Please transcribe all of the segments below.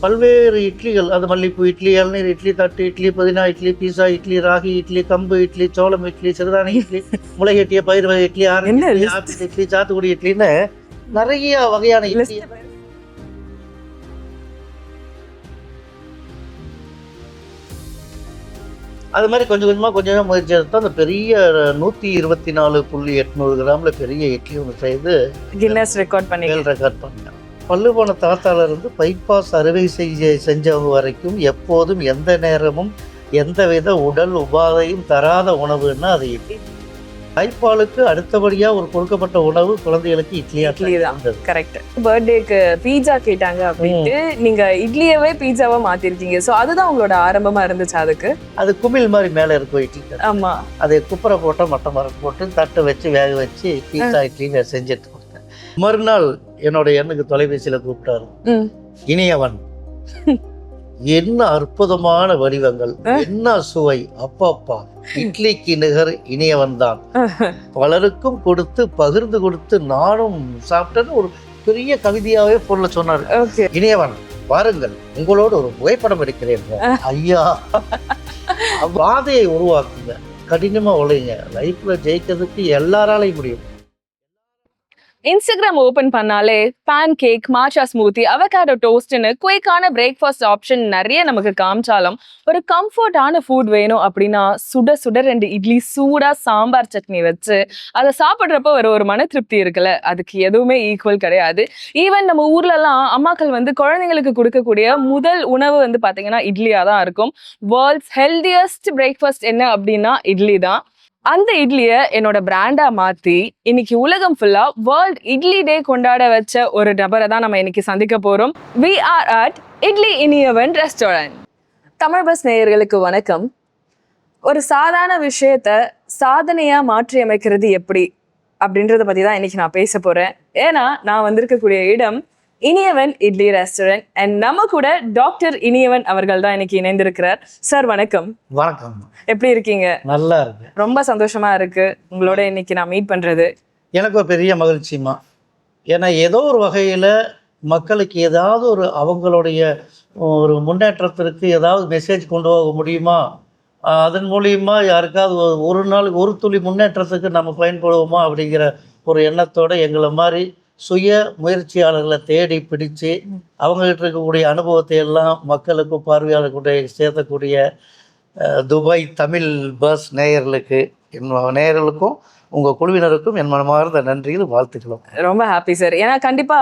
பல்வேறு இட்லிகள், அது மல்லிப்பூ இட்லி, இளநீர் இட்லி, தட்டு இட்லி, புதினா இட்லி, பீஸா இட்லி, ராகி இட்லி, கம்பு இட்லி, சோளம் இட்லி, சிறுதானி இட்லி, முளைகட்டிய பயிர் வகை இட்லி, ஆரஞ்சு இட்லி, ஆப்பிள் இட்லி, சாத்துக்குடி இட்லின்னு நிறைய வகையான இட்லி. அது மாதிரி கொஞ்சம் கொஞ்சமாக முயற்சி எடுத்தோம். அந்த பெரிய 124.800 கிராம்ல பெரிய இட்லி ஒன்று செய்து கின்னஸ் ரெக்கார்ட் பண்ணேன். பல்லு போன தாத்தால இருந்து பைபாஸ் அறுவை செஞ்சவங்க வரைக்கும் எப்போதும் எந்த நேரமும் எந்தவித உடல் உபாதையும் தராத உணவுன்னா அது இட்லி. தாய்ப்பாலுக்கு அடுத்தபடியா ஒரு கொடுக்கப்பட்ட உணவு குழந்தைகளுக்கு இட்லி தான். கரெக்ட். பர்த்டேக்கு பீட்சா கேட்டாங்க அப்படின்ட்டு நீங்க இட்லியவே பீட்சாவா மாத்திருக்கீங்க. சோ அதுதான் உங்களோட ஆரம்பமா இருந்துச்சு. அதுக்கு அது குமிழ் மாதிரி மேல இருக்கும் இட்லி. ஆமா, அதை குப்பரை போட்டு மட்டை மரம் போட்டு தட்டை வச்சு வேக வச்சு பீட்சா இட்லி செஞ்சுட்டு கொடுத்தேன். மறுநாள் என்னோட எண்ணுக்கு தொலைபேசியில கூப்பிட்டாரு. இனியவன், என்ன அற்புதமான வடிவங்கள், என்ன சுவை, அப்பப்பா, இட்லிக்கு நிகர் இனியவன் தான், பலருக்கும் கொடுத்து பகிர்ந்து கொடுத்து நானும் சாப்பிட்டேன்னு ஒரு பெரிய கவிதையாவே பொருளை சொன்னாரு. இனியவன், பாருங்கள், உங்களோடு ஒரு புகைப்படம் எடுக்கிறேன். ஐயா, பாதையை உருவாக்குங்க, கடினமா உழைங்க, லைஃப்ல ஜெயிக்கிறதுக்கு எல்லாராலையும் முடியும். இன்ஸ்டாகிராம் ஓபன் பண்ணாலே pan cake, மாச்சா smoothie, avocado டோஸ்ட்னு குயிக்கான breakfast option நிறைய நமக்கு காமிச்சாலும் ஒரு கம்ஃபர்டான ஃபுட் வேணும் அப்படின்னா சுட சுட 2 இட்லி சூடா சாம்பார் சட்னி வச்சு அதை சாப்பிட்றப்ப ஒரு மன திருப்தி இருக்குல்ல, அதுக்கு எதுவுமே ஈக்குவல் கிடையாது. ஈவன் நம்ம ஊர்ல எல்லாம் அம்மாக்கள் குழந்தைங்களுக்கு கொடுக்கக்கூடிய முதல் உணவு பாத்தீங்கன்னா இட்லியா தான் இருக்கும். வேர்ல்ட்ஸ் ஹெல்தியஸ்ட் பிரேக்ஃபாஸ்ட் என்ன அப்படின்னா இட்லி தான். அந்த இட்லியை என்னோட பிராண்டா மாத்தி இன்னைக்கு உலகம் ஃபுல்லா வேர்ல்ட் இட்லி டே கொண்டாட வச்ச ஒரு நபரை தான் நம்ம இன்னைக்கு சந்திக்க போறோம். We are at idli Iniyavan restaurant. Tamil bus நேயர்களுக்கு வணக்கம். ஒரு சாதாரண விஷயத்த சாதனையா மாற்றி அமைக்கிறது எப்படி அப்படின்றத பத்தி தான் இன்னைக்கு நான் பேச போறேன். ஏன்னா நான் வந்திருக்கக்கூடிய இடம் இனியவன் இட்லி ரெஸ்டாரண்ட். அண்ட் நம்ம கூட டாக்டர் இனியவன் அவர்கள் தான் இன்னைக்கு இணைந்திருக்கிறார். சார் வணக்கம். வணக்கம். எப்படி இருக்கீங்க? நல்லா இருக்கு. ரொம்ப சந்தோஷமா இருக்கு உங்களோட இன்னைக்கு நான் மீட் பண்றது. எனக்கு பெரிய மகிழ்ச்சிமா. ஏன்னா ஏதோ ஒரு வகையில் மக்களுக்கு ஏதாவது ஒரு அவங்களுடைய ஒரு முன்னேற்றத்திற்கு ஏதாவது மெசேஜ் கொண்டு போக முடியுமா, அதன் மூலியமா யாருக்காவது ஒரு நாள் ஒரு துளி முன்னேற்றத்துக்கு நம்ம பயன்படுவோமா அப்படிங்கிற ஒரு எண்ணத்தோடு எங்களை மாதிரி சுய முயற்சியாளர்களை தேடி பிடிச்சு அவங்ககிட்ட இருக்கக்கூடிய அனுபவத்தை எல்லாம் மக்களுக்கும் பார்வையாளர்களுடைய சேர்த்தக்கூடிய துபாய் தமிழ் பஸ் நேயர்களுக்கு நேயர்களுக்கும் உங்கள் குழுவினருக்கும் என் மனமார்ந்த நன்றிகள் வாழ்த்துக்களும். ரொம்ப ஹாப்பி சார். ஏன்னா கண்டிப்பா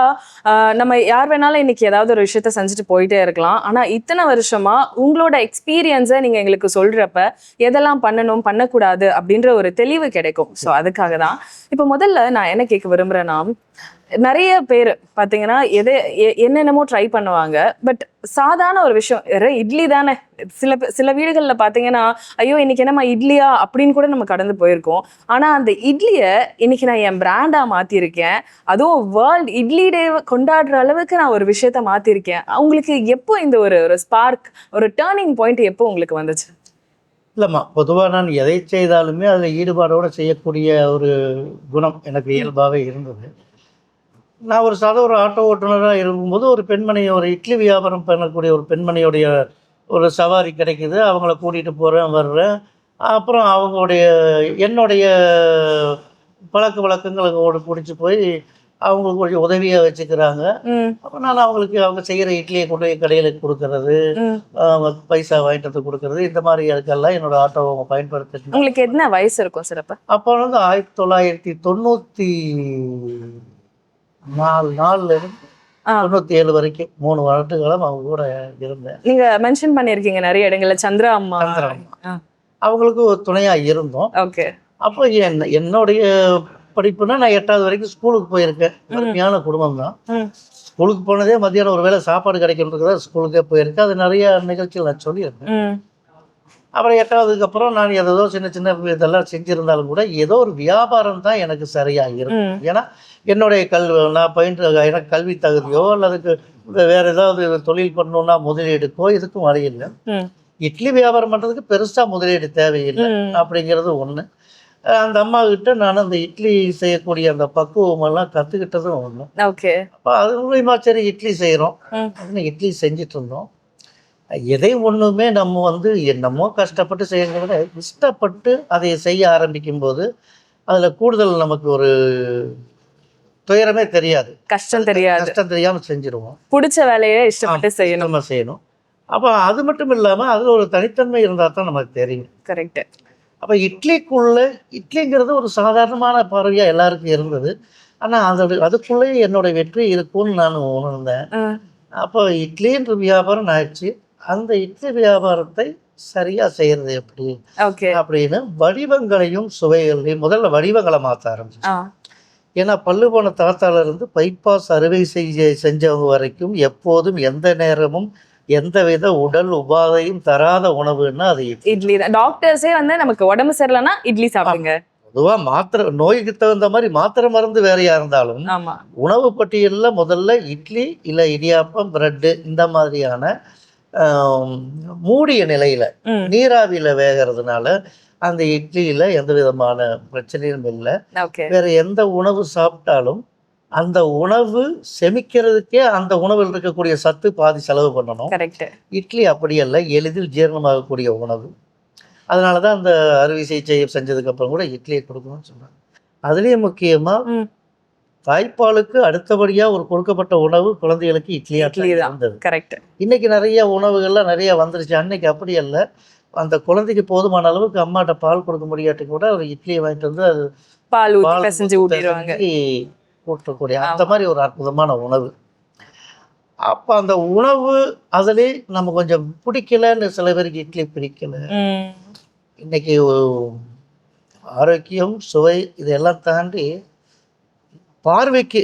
நம்ம யார் வேணாலும் இன்னைக்கு ஏதாவது ஒரு விஷயத்த செஞ்சுட்டு போயிட்டே இருக்கலாம். ஆனா இத்தனை வருஷமா உங்களோட எக்ஸ்பீரியன்ஸை நீங்க எங்களுக்கு சொல்றப்ப எதெல்லாம் பண்ணணும் பண்ணக்கூடாது அப்படின்ற ஒரு தெளிவு கிடைக்கும். ஸோ அதுக்காக தான் இப்போ முதல்ல நான் என்ன கேட்க விரும்புறேன்னா, நிறைய பேர் பார்த்தீங்கன்னா என்னென்னமோ ட்ரை பண்ணுவாங்க. பட் சாதாரண ஒரு விஷயம் இட்லி தானே, சில வீடுகளில் பார்த்தீங்கன்னா ஐயோ இன்னைக்கு என்னம்மா இட்லியா அப்படின்னு கூட நம்ம கடந்து போயிருக்கோம். ஆனால் அந்த இட்லியை இன்னைக்கு நான் என் பிராண்டாக மாற்றிருக்கேன். அதுவும் வேர்ல்ட் இட்லி டே கொண்டாடுற அளவுக்கு நான் ஒரு விஷயத்த மாற்றிருக்கேன். உங்களுக்கு எப்போ இந்த ஒரு ஸ்பார்க், ஒரு டேர்னிங் பாயிண்ட் எப்போ உங்களுக்கு வந்துச்சு? இல்லைம்மா, பொதுவாக நான் எதை செய்தாலுமே அதில் ஈடுபாடோடு செய்யக்கூடிய ஒரு குணம் எனக்கு இயல்பாகவே இருந்தது. நான் ஒரு ஆட்டோ ஓட்டுநராக இருக்கும்போது ஒரு பெண்மணி, ஒரு இட்லி வியாபாரம் பண்ணக்கூடிய ஒரு பெண்மணியோடைய ஒரு சவாரி கிடைக்குது. அவங்கள கூட்டிகிட்டு போகிறேன், வர்றேன். அப்புறம் என்னுடைய பழக்க வழக்கங்களுக்கு பிடிச்சி போய் அவங்களுக்கு கொஞ்சம் உதவியாக வச்சுக்கிறாங்க. அப்போ நான் அவங்க செய்கிற இட்லியை கொண்டு போய் கடையில் கொடுக்கறது, பைசா வாங்கிட்டு வந்து கொடுக்கறது, இந்த மாதிரி அதுக்கெல்லாம் என்னோட ஆட்டோவை அவங்க பயன்படுத்தி. உங்களுக்கு என்ன வயசு இருக்கும் சிறப்பு? அப்போ 1994 97 வரைக்கும் 3 வருடங்களும் அவங்க கூட இருந்தேன். நீங்க மென்ஷன் பண்ணிருக்கீங்க நிறைய இடங்கள்ல சந்திரா அம்மா அவங்களுக்கு ஒரு துணையா இருந்தோம். ஓகே. அப்போ என்னுடைய படிப்புனா நான் 8வது வரைக்கும் ஸ்கூலுக்கு போயிருக்கேன். அருமையான குடும்பம் தான். ஸ்கூலுக்கு போனதே மத்தியானம் ஒரு வேளை சாப்பாடு கிடைக்கிறதுக்கு தான் ஸ்கூலுக்கே போயிருக்கேன். அது நிறைய நிகழ்ச்சிகள் நான் சொல்லியிருக்கேன். அப்புறம் 8வதுக்கு அப்புறம் நான் ஏதோ சின்ன சின்ன இதெல்லாம் செஞ்சிருந்தாலும் கூட ஏதோ ஒரு வியாபாரம் தான் எனக்கு சரியாக இருக்கும். ஏன்னா என்னுடைய நான் பயின்ற எனக்கு கல்வி தகுதியோ அல்லதுக்கு வேற ஏதாவது தொழில் பண்ணணும்னா முதலீடுக்கோ இதுக்கும் வழியில்லை. இட்லி வியாபாரம் பண்றதுக்கு பெருசா முதலீடு தேவையில்லை அப்படிங்கிறது ஒண்ணு. அந்த அம்மா கிட்ட நான் அந்த இட்லி செய்யக்கூடிய அந்த பக்குவமெல்லாம் கற்றுக்கிட்டதும் ஒன்று. ஓகே. அப்போ அது மூலியமாக சரி இட்லி செய்கிறோம் அப்படின்னு இட்லி செஞ்சுட்டு இருந்தோம். எதை ஒன்றுமே நம்ம வந்து என்னமோ கஷ்டப்பட்டு செய்யறத விட இஷ்டப்பட்டு அதை செய்ய ஆரம்பிக்கும்போது அதில் கூடுதல் நமக்கு ஒரு துயரமே தெரியாது, கஷ்டம் தெரியாது, கஷ்டம் தெரியாமல் செஞ்சுருவோம். பிடிச்ச வேலையை இஷ்டப்பட்டு செய்யணும். நம்ம செய்யணும். அப்போ அது மட்டும் இல்லாமல் அதில் ஒரு தனித்தன்மை இருந்தால் தான் நமக்கு தெரியும். கரெக்ட். அப்போ இட்லிங்கிறது ஒரு சாதாரணமான பார்வையாக எல்லாருக்கும் இருந்தது. ஆனால் அதுக்குள்ளேயே என்னோட வெற்றி இருக்கும்னு நான் உணர்ந்தேன். அப்போ இட்லின்ற வியாபாரம் ஆயிடுச்சு. அந்த இட்லி வியாபாரத்தை சரியாக செய்கிறது எப்படி அப்படின்னு வடிவங்களையும் சுவைகளையும் முதல்ல வடிவங்களை மாற்ற ஆரம்பிச்சேன். ஏன்னா பல்லு போன தாத்தாலேருந்து பைபாஸ் அறுவை செஞ்சவங்க வரைக்கும் எப்போதும் எந்த நேரமும் எந்தவித உடல் உபாதையும் தராத உணவுன்னா அது இட்லி தான். டாக்டர்ஸே வந்து நமக்கு உடம்பு சரியில்லைன்னா இட்லி சாப்பிடுங்க. பொதுவாக நோய்க்கு தகுந்த மாதிரி மாத்திரை மருந்து வேறையா இருந்தாலும் உணவு பட்டியலில் முதல்ல இட்லி இல்லை இடியாப்பம் பிரெட்டு இந்த மாதிரியான மூடிய நிலையில நீராவியில வேகிறதுனால அந்த இட்லியில எந்த விதமான பிரச்சனையும் இல்லை. வேற எந்த உணவு சாப்பிட்டாலும் அந்த உணவு செமிக்கிறதுக்கே அந்த உணவில் இருக்கக்கூடிய சத்து பாதி செலவு பண்ணணும். இட்லி அப்படி அல்ல, எளிதில் ஜீரணமாகக்கூடிய உணவு. அதனால தான் அந்த அறுவை சிகிச்சை செஞ்சதுக்கு அப்புறம் கூட இட்லியை கொடுக்கணும்னு சொன்னாங்க. அதுலேயும் முக்கியமா தாய்ப்பாலுக்கு அடுத்தபடியா ஒரு கொடுக்கப்பட்ட உணவு குழந்தைகளுக்கு இட்லியா இருந்தது. இன்னைக்கு நிறைய உணவுகள்லாம் நிறைய வந்துருச்சு. அன்னைக்கு அப்படி அல்ல. அந்த குழந்தைக்கு போதுமான அளவுக்கு அம்மாட்ட பால் கொடுக்க முடியாட்டி கூட ஒரு இட்லியை வாங்கிட்டு வந்து அது பால் ஊற்றக்கூடிய அந்த மாதிரி ஒரு அற்புதமான உணவு. அப்போ அந்த உணவு அதிலே நம்ம கொஞ்சம் பிடிக்கலன்னு சில பேருக்கு இட்லி பிடிக்கல. இன்னைக்கு ஆரோக்கியம் சுவை இதெல்லாம் தாண்டி பார்வைக்கு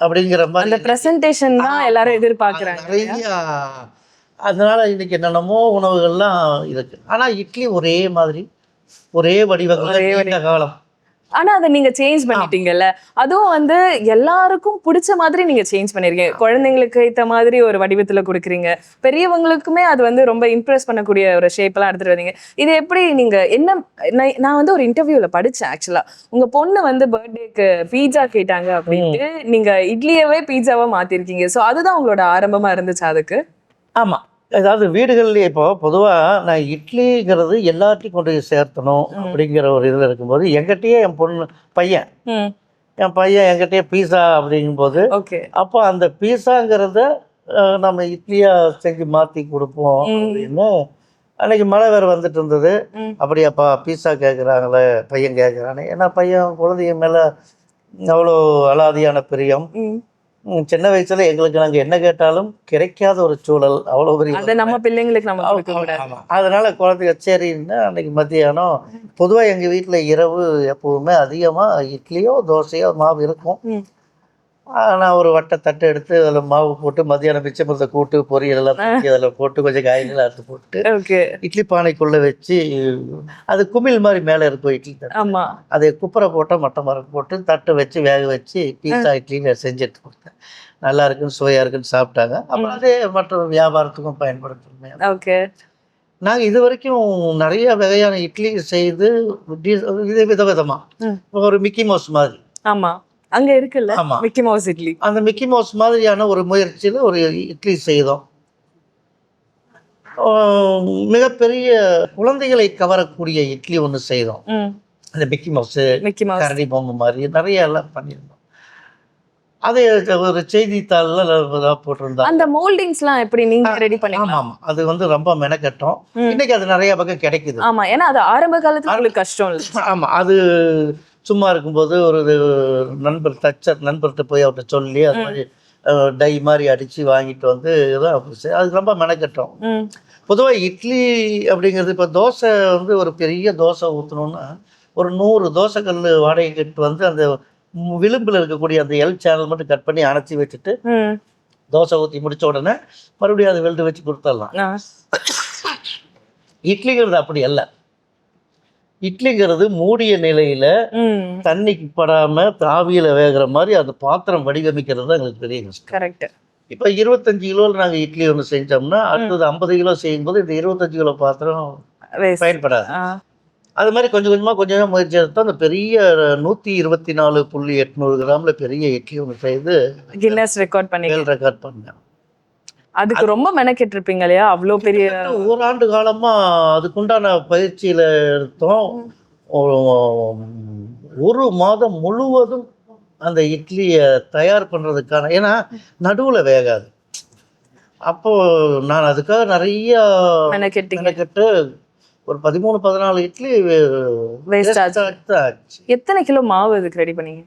அப்படிங்கிற மாதிரி அந்த பிரசன்டேஷன் தான் எல்லாரும் எதிர்பார்க்குறாங்க நிறைய. அதனால இன்னைக்கு என்னென்னமோ உணவுகள்லாம் இருக்கு. ஆனால் இட்லி ஒரே மாதிரி ஒரே வடிவங்கள் காலம். ஆனா அதை நீங்க சேஞ்ச் பண்ணிட்டீங்கல்ல, அதுவும் வந்து எல்லாருக்கும் பிடிச்ச மாதிரி நீங்க சேஞ்ச் பண்ணிருக்கீங்க. குழந்தைங்களுக்கு ஏத்த மாதிரி ஒரு வடிவத்துல கொடுக்குறீங்க, பெரியவங்களுக்குமே அது வந்து ரொம்ப இம்ப்ரெஸ் பண்ணக்கூடிய ஒரு ஷேப் எல்லாம் எடுத்துட்டு வந்தீங்க. இது எப்படி நீங்க என்ன, நான் வந்து ஒரு இன்டர்வியூல படிச்சேன் ஆக்சுவலா, உங்க பொண்ணு வந்து பர்த்டேக்கு பீட்சா கேட்டாங்க அப்படின்ட்டு நீங்க இட்லியவே பீட்சாவா மாத்திருக்கீங்க. ஸோ அதுதான் உங்களோட ஆரம்பமா இருந்துச்சு அதுக்கு? ஆமா, ஏதாவது வீடுகள்லேயே இப்போ பொதுவாக நான் இட்லிங்கிறது எல்லாத்தையும் கொண்டு போய் சேர்த்தணும் அப்படிங்கிற ஒரு இதில் இருக்கும்போது என்கிட்டயே என் பையன் என்கிட்டயே பீஸா அப்படிங்கும்போது அப்போ அந்த பீஸாங்கிறத நம்ம இட்லியாக செஞ்சு மாற்றி கொடுப்போம் அப்படின்னு. அன்னைக்கு மழை வேறு வந்துட்டு இருந்தது. அப்படியாப்பா பீஸா கேட்குறாங்களே, பையன் கேட்குறானே. ஏன்னா பையன் குழந்தைங்க மேலே அவ்வளோ அலாதியான பிரியம். சின்ன வயசுல எங்களுக்கு நாங்கள் என்ன கேட்டாலும் கிடைக்காத ஒரு சூழல், அவ்வளோ பெரிய நம்ம பிள்ளைங்களுக்கு அதனால குழந்தைங்க சரின்னா அன்னைக்கு மத்தியானம் பொதுவாக எங்கள் வீட்டில் இரவு எப்பவுமே அதிகமாக இட்லியோ தோசையோ மாவு இருக்கும். நான் ஒரு வட்டை தட்டை எடுத்து அதில் மாவு போட்டு மத்தியானம் மிச்சமத்தை கூட்டு பொரியல் எல்லாம் அதில் போட்டு கொஞ்சம் காய்கறிகள் அறுத்து போட்டு இட்லி பானைக்குள்ளே வச்சு அது குமிழ் மாதிரி மேலே இருக்கும் இட்லி தட்டு. அதை குப்பரை போட்டால் மட்டை மரம் போட்டு தட்டை வச்சு வேக வச்சு பீஸா இட்லின்னு செஞ்சுட்டு கொடுத்தேன். நல்லா இருக்குன்னு சுவையாக இருக்குன்னு சாப்பிட்டாங்க. அப்புறம் அதே மற்ற வியாபாரத்துக்கும் பயன்படுத்துறோம். நாங்கள் இது வரைக்கும் நிறைய வகையான இட்லி செய்து விதவிதமாக ஒரு மிக்கி மவுஸ் மாதிரி அங்க இருக்குல்ல மிக்கி மவுஸ் இட்லி, அந்த மிக்கி மவுஸ் மாதிரியான ஒரு முயற்சியில் ஒரு இட்லி செய்தோம். மிகப்பெரிய குழந்தைகளை கவரக்கூடிய இட்லி ஒன்று செய்தோம். அந்த மிக்கி மவுஸ் கரடி பொம்மை மாதிரி நிறைய எல்லாம் பண்ணியிருந்தோம். அதை ஒரு செய்தித்தாள்ல போட்டிருந்தோம். அந்த மோல்டிங்ஸ்லாம் எப்படி நீங்க ரெடி பண்ணீங்க? ஆமா, அது வந்து ரொம்ப மெனக்கட்டும். இன்னைக்கு அது நிறைய பக்கம் கிடைக்குது. ஆமா, ஏன்னா அது ஆரம்ப காலத்துல உங்களுக்கு கஷ்டம் இல்லை. ஆமா, அது சும்மா இருக்கும்போது ஒரு நண்பர்கிட்ட போய் அவர்கிட்ட சொல்லி அது மாதிரி டை மாதிரி அடித்து வாங்கிட்டு வந்து அது ரொம்ப மெனக்கட்டும். பொதுவாக இட்லி அப்படிங்கிறது இப்போ தோசை வந்து ஒரு பெரிய தோசை ஊற்றணுன்னா ஒரு 100 தோசைக்கல் வாடகை கட்டு வந்து அந்த விளிம்பில் இருக்கக்கூடிய அந்த எல் சேனல் மட்டும் கட் பண்ணி அணைச்சி வச்சுட்டு தோசை ஊற்றி முடித்த உடனே மறுபடியும் அதை வெல்டு வச்சு கொடுத்துடலாம். இட்லிங்கிறது அப்படி அல்ல. இட்லிங்கிறது மூடிய நிலையில தண்ணிக்கு படாம தாவியில வேகிற மாதிரி அந்த பாத்திரம் வடிவமைக்கிறது தான் எங்களுக்கு பெரிய கஷ்டம். இப்ப 25 கிலோல நாங்க இட்லி ஒன்று செஞ்சோம்னா அடுத்தது 50 கிலோ செய்யும் போது இந்த 25 கிலோ பாத்திரம் பயன்படாது. அது மாதிரி கொஞ்சம் கொஞ்சமாக முயற்சி எடுத்தா அந்த பெரிய 124.800 கிராம்ல பெரிய இட்லி ஒன்று செய்து கின்னஸ் ரெக்கார்ட் பண்ணி ரெக்கார்ட் பண்ணேன். அதுக்கு ரொம்ப மெனக்கெட்டு இருப்பீங்க இல்லையா? அவ்வளோ பெரிய ஓராண்டு காலமா அதுக்குண்டான பயிற்சியில எடுத்தோம். ஒரு மாதம் முழுவதும் அந்த இட்லியை தயார் பண்றதுக்கான, ஏன்னா நடுவுல வேகாது. அப்போ நான் அதுக்காக நிறைய மெனக்கெட்டு ஒரு 13-14 இட்லி வேஸ்ட் ஆச்சு. எத்தனை கிலோ மாவு அதுக்கு ரெடி பண்ணீங்க?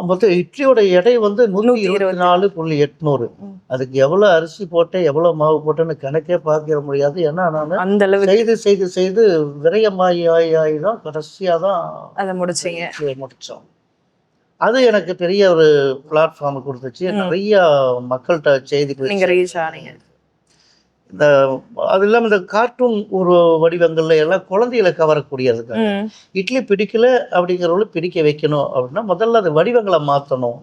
மொத்தம் இட்லியோட எடை வந்து 124.800. அதுக்கு எவ்வளவு அரிசி போட்டேன் எவ்வளவு மாவு போட்டேன்னு கணக்கே பார்க்க முடியாது. ஏன்னா நான் அந்த அளவு செய்து விரயமாயி தான் கடைசியா தான் அதை முடிச்சோம். அது எனக்கு பெரிய ஒரு பிளாட்ஃபார்ம் கொடுத்துச்சு. நிறைய மக்கள்கிட்ட செய்தி நீங்க ரீச் ஆனீங்க. இந்த அது இல்லாமல் இந்த கார்ட்டூன் ஒரு வடிவங்கள்ல எல்லாம் குழந்தைகளை கவரக்கூடியதுக்கு இட்லி பிடிக்கல அப்படிங்கிறவங்கள பிடிக்க வைக்கணும் அப்படின்னா முதல்ல அது வடிவங்களை மாற்றணும்.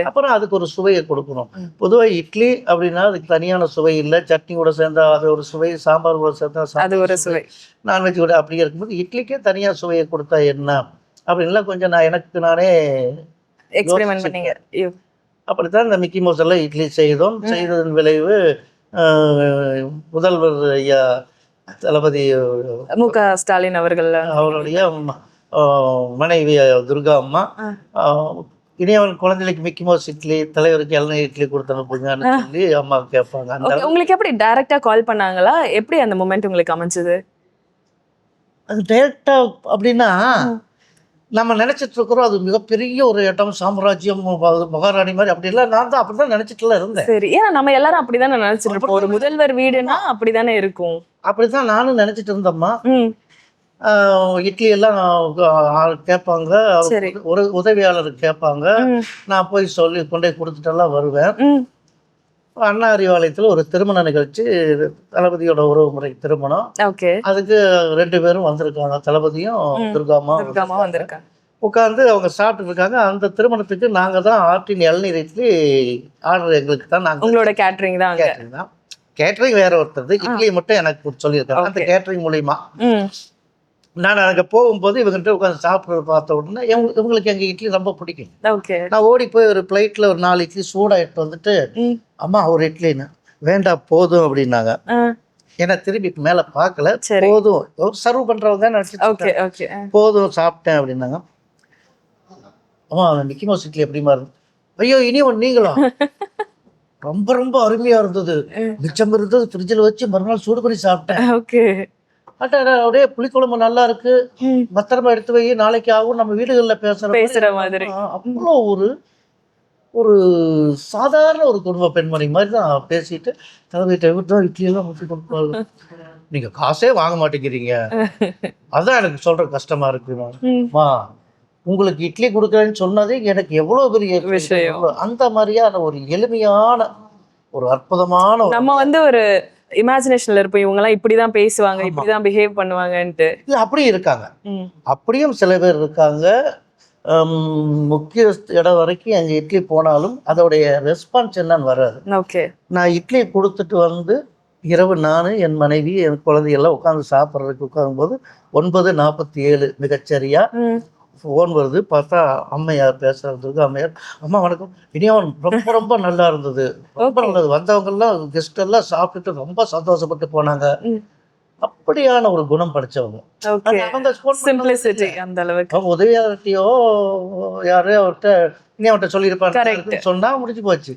அப்புறம் அதுக்கு ஒரு சுவையை கொடுக்கணும். பொதுவாக இட்லி அப்படின்னா அதுக்கு தனியான சுவை இல்லை. சட்னி கூட சேர்ந்தா அது ஒரு சுவை, சாம்பார் கூட சேர்ந்தா அது ஒரு சுவை, நான்வெஜ் கூட அப்படி இருக்கும்போது இட்லிக்கே தனியாக சுவையை கொடுத்தா என்ன அப்படின்லாம் கொஞ்சம் நான் எனக்கு நானே எக்ஸ்பெரிமெண்ட் பண்ணீங்க. அப்படித்தான் இந்த மிக்கி மவுஸ் எல்லாம் இட்லி செய்ததன் விளைவு முதல்வர் ஐயா தளபதி மு.க. ஸ்டாலின் அவருடைய மனைவி துர்கா அம்மா இனி அவன் குழந்தைகளுக்கு மிக்கி மவுஸ் இட்லி, தலைவருக்கு இளநீர் இட்லி கொடுத்து அனுப்புங்கன்னு சொல்லி அம்மா கேட்பாங்க. உங்களுக்கு எப்படி டைரக்டா கால் பண்ணாங்களா? எப்படி அந்த மொமெண்ட் உங்களுக்கு அமைஞ்சது? அது டைரக்டா அப்படின்னா நம்ம நினைச்சிட்டு இருக்கிறோம் அது மிகப்பெரிய ஒரு இடம், சாம்ராஜ்யம், மகாராணி மாதிரி. அப்படி இல்லை, நான் தான் அப்படிதான் நினைச்சிட்டுலாம் இருந்தேன். சரி, ஏன்னா நம்ம எல்லாரும் அப்படிதானே நினைச்சிட்டு இருப்போம். ஒரு முதல்வர் வீடுனா அப்படிதானே இருக்கும். அப்படிதான் நானும் நினைச்சிட்டு இருந்தேம்மா. இட்லி எல்லாம் கேட்பாங்க, ஒரு உதவியாளர் கேட்பாங்க. நான் போய் சொல்லி கொண்டே கொடுத்துட்டெல்லாம் வருவேன். அண்ணா அறிவாலயத்தில் ஒரு திருமண நிகழ்ச்சி, தளபதியோட உறவு முறை திருமணம். அதுக்கு 2 பேரும் வந்திருக்காங்க, தளபதியும் துர்காமா வந்திருக்காங்க. உட்காந்து அவங்க சாப்பிட்டு இருக்காங்க. அந்த திருமணத்துக்கு நாங்க தான் ஆர்டின் இளநீர் இட்லி ஆர்டர் எங்களுக்கு தான். நாங்கள் உங்களோட கேட்டரிங் தான். கேட்டரிங் வேற ஒருத்தர், இட்லி மட்டும் எனக்கு சொல்லியிருக்காங்க. அந்த கேட்டரிங் மூலியமா நான் அங்கே போகும்போது இவங்ககிட்ட உட்காந்து சாப்பிட்றது பார்த்த உடனே இவங்களுக்கு எங்கள் இட்லி ரொம்ப பிடிக்கும். நான் ஓடி போய் ஒரு பிளேட்டில் ஒரு 4 இட்லி சூடாக எடுத்து வந்துட்டு, அம்மா ஒரு இட்லின்னு, வேண்டாம் போதும் அப்படின்னாங்க. ஏன்னா திரும்பி மேலே பார்க்கல, போதும் சர்வ் பண்ணுறவங்க தான் நினச்சிட்டு போதும் சாப்பிட்டேன் அப்படின்னாங்க. அம்மா மிக்கி மவுஸ் இட்லி எப்படிமா இருந்தது? ஐயோ இனி ஒன்று நீங்களா? ரொம்ப ரொம்ப அருமையா இருந்தது. மிச்சம் இருந்தது ஃப்ரிட்ஜில் வச்சு மறுநாள் சூடு பண்ணி சாப்பிட்டேன். அப்படியே புளிக்குழம்பு நல்லா இருக்கு, பத்திரமா எடுத்து வை, நாளைக்கு ஆகும், நம்ம வீடுகளில் பேசுற மாதிரி. அவ்வளோ ஒரு சாதாரண ஒரு குடும்ப பெண்மணி மாதிரி தான் பேசிட்டு, தலைவர்கிட்ட இட்லி எல்லாம் ஊற்றி கொடுப்பாங்க. நீங்க காசே வாங்க மாட்டேங்கிறீங்க, அதான் எனக்கு சொல்ற கஷ்டமா இருக்குமா. உங்களுக்கு இட்லி கொடுக்குறேன்னு சொன்னதே எனக்கு எவ்வளவு பெரிய விஷயம். அந்த மாதிரியான ஒரு எளிமையான ஒரு அற்புதமான, நம்ம ஒரு இமேஜினேஷன்ல இருப்போம், இவங்க எல்லாம் இப்படிதான் பேசுவாங்க, இப்படிதான் பிஹேவ் பண்ணுவாங்கன்ட்டு. இல்ல அப்படியும் இருக்காங்க, அப்படியும் சில பேர் இருக்காங்க. முக்கிய இடம் வரைக்கும் எங்க இட்லி போனாலும் அதோடைய ரெஸ்பான்ஸ் என்னன்னு வராது. நான் இட்லி கொடுத்துட்டு வந்து இரவு நான், என் மனைவி, என் குழந்தையெல்லாம் உட்காந்து சாப்பிட்றதுக்கு உட்காரும்போது 9:47 மிகச்சரியா ஃபோன் வருது. பார்த்தா அம்மையார் பேசுறதுக்கு, அம்மையார், அம்மா வணக்கம், இனியவன் ரொம்ப ரொம்ப நல்லா இருந்தது, ரொம்ப நல்லது, வந்தவங்கெல்லாம் கெஸ்ட் எல்லாம் சாப்பிட்டுட்டு ரொம்ப சந்தோஷப்பட்டு போனாங்க. அப்படியான ஒரு குணம் படிச்சவங்க. உதவியாளர்கிட்டயோ யாரு அவர்கிட்ட இனியவன்கிட்ட சொல்லியிருப்பாரு சொன்னா முடிஞ்சு போச்சு.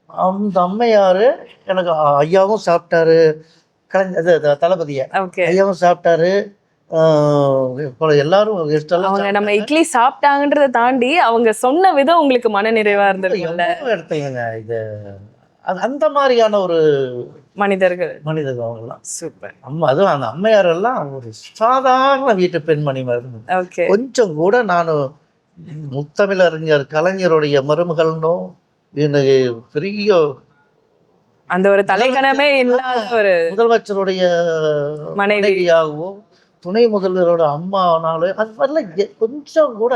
அந்த அம்மையாரு எனக்கு ஐயாவும் சாப்பிட்டாரு, தளபதிய ஐயாவும் சாப்பிட்டாரு, எல்லாரும் நம்ம இட்லி சாப்பிட்டாங்கன்றத தாண்டி அவங்க சொன்ன விதம் உங்களுக்கு மன நிறைவா இருந்திருக்குல்ல. இது அந்த மாதிரியான ஒரு மனிதர்கள் அவங்கலாம் சூப்பர். அதுவும் அந்த அம்மையார் எல்லாம் ஒரு சாதாரண வீட்டு பெண்மணி மாதிரி. கொஞ்சம் கூட நானும் முத்தமிழறிஞர் கலைஞருடைய மருமகள்னோ எனக்கு பெரிய அந்த ஒரு தலைக்கணமே இல்லாத ஒரு முதலமைச்சருடைய மனைவியாகவோ துணை முதல்வரோட அம்மானாலும் அது மாதிரிலாம் கொஞ்சம் கூட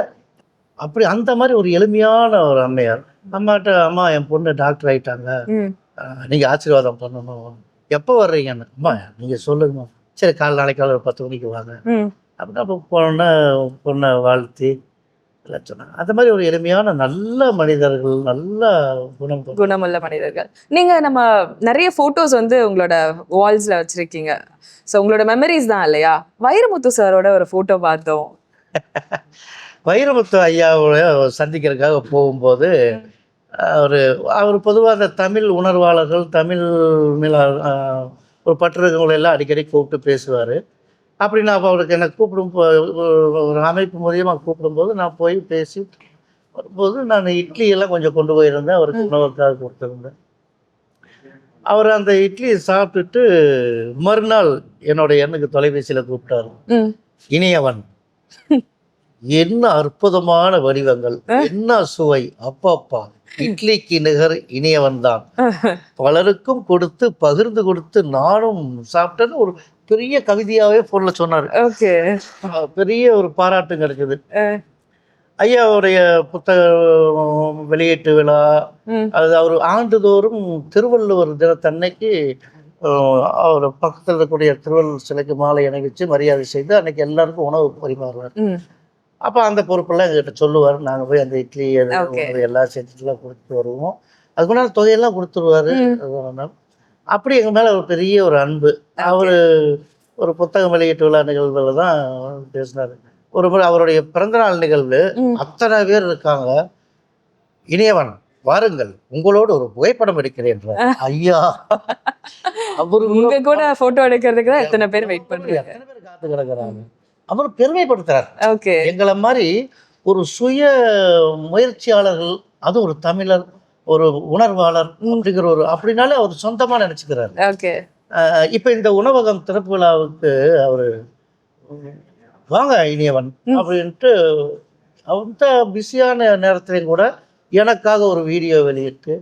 அப்படி அந்த மாதிரி ஒரு எளிமையான ஒரு அம்மையார். அம்மாட்ட, அம்மா என் பொண்ணு டாக்டர் ஆயிட்டாங்க, நீங்க ஆசீர்வாதம் பண்ணணும், எப்போ வர்றீங்கன்னு. அம்மா நீங்க சொல்லுங்கம்மா. சரி, நாளைக்கு காலை 10 மணிக்கு வாங்க. அப்படின்னா அப்போ பொண்ணை வாழ்த்தி எல்லாம் சொன்னாங்க. அந்த மாதிரி ஒரு எளிமையான நல்ல மனிதர்கள், நல்ல குணமுள்ள மனிதர்கள். நீங்க நம்ம நிறைய போட்டோஸ் வந்து உங்களோட வால்ஸ்ல வச்சிருக்கீங்க. ஸோ உங்களோட மெமரிஸ் தான் இல்லையா? வைரமுத்து சாரோட ஒரு போட்டோ பார்த்தோம். வைரமுத்து ஐயாவோட சந்திக்கிறதுக்காக போகும்போது அவர் பொதுவாக அந்த தமிழ் உணர்வாளர்கள், தமிழ் மேல ஒரு பற்றுகளை எல்லாம் அடிக்கடி கூப்பிட்டு பேசுவார். அப்படி நான் அவருக்கு என்னை ஒரு அமைப்பு மூலியமாக கூப்பிடும்போது நான் போய் பேசி வரும்போது நான் இட்லி எல்லாம் கொஞ்சம் கொண்டு போயிருந்தேன். அவருக்கு உணவுக்காக கொடுத்துருந்தேன். அவர் அந்த இட்லியை சாப்பிட்டுட்டு மறுநாள் என்னோட எண்ணுக்கு தொலைபேசியில் கூப்பிட்டாரு. இனியவன், என்ன அற்புதமான வடிவங்கள், என்ன சுவை, அப்பா இட்லிக்கு நிகர் இனியவன் தான், பலருக்கும் கொடுத்து பகிர்ந்து கொடுத்து நானும் சாப்பிட்டேன்னு ஒரு பெரிய கவிதையாவே போன்ல சொன்னாரு. பெரிய ஒரு பாராட்டும் கிடைச்சது. ஐயாவுடைய புத்தக வெளியீட்டு விழா, அது அவர் ஆண்டுதோறும் திருவள்ளுவர் தினத்தன்னைக்கு அவர் பக்கத்தில் இருக்கக்கூடிய திருவள்ளுவர் சிலைக்கு மாலை அணிவிச்சு மரியாதை செய்து அன்னைக்கு எல்லாருக்கும் உணவு பரிமாறுவார். அப்போ அந்த பொறுப்பெல்லாம் எங்ககிட்ட சொல்லுவார். நாங்கள் போய் அந்த இட்லி எல்லாம் செஞ்சுட்டுலாம் கொடுத்துட்டு வருவோம். அதுக்கு முன்னாடி தொகையெல்லாம் கொடுத்துருவாரு. அப்படி எங்கள் மேலே ஒரு பெரிய ஒரு அன்பு. அவர் ஒரு புத்தகம் வெளியீட்டு விழா நிகழ்வுல தான் பேசினார். ஒரு முறை அவருடைய பிறந்தநாள் நிகழ்வு, அத்தனை பேர் இருக்காங்க. இனியவன், வாருங்கள், உங்களோடு ஒரு புகைப்படம் எடுக்கிறேன். ஐயா, அவரு கூட போட்டோ எடுக்கிறதுக்கு தான் எத்தனை பேர் வெயிட் பண்றாங்க, எத்தனை பேர் காத்து கிடக்குறாங்க. அவர் பெருமைப்படுத்துறார். எங்களை மாதிரி ஒரு சுய முயற்சியாளர்கள், அது ஒரு தமிழர், ஒரு உணர்வாளர் அப்படிங்கிற ஒரு அப்படின்னாலே அவர் சொந்தமா நினைச்சுக்கிறார். இப்ப இந்த உணவகம் திறப்பு விழாவுக்கு அவரு வாங்க இனியவன் அப்படின்ட்டு அந்த பிஸியான நேரத்திலையும் கூட எனக்காக ஒரு வீடியோ வெளியிட்டு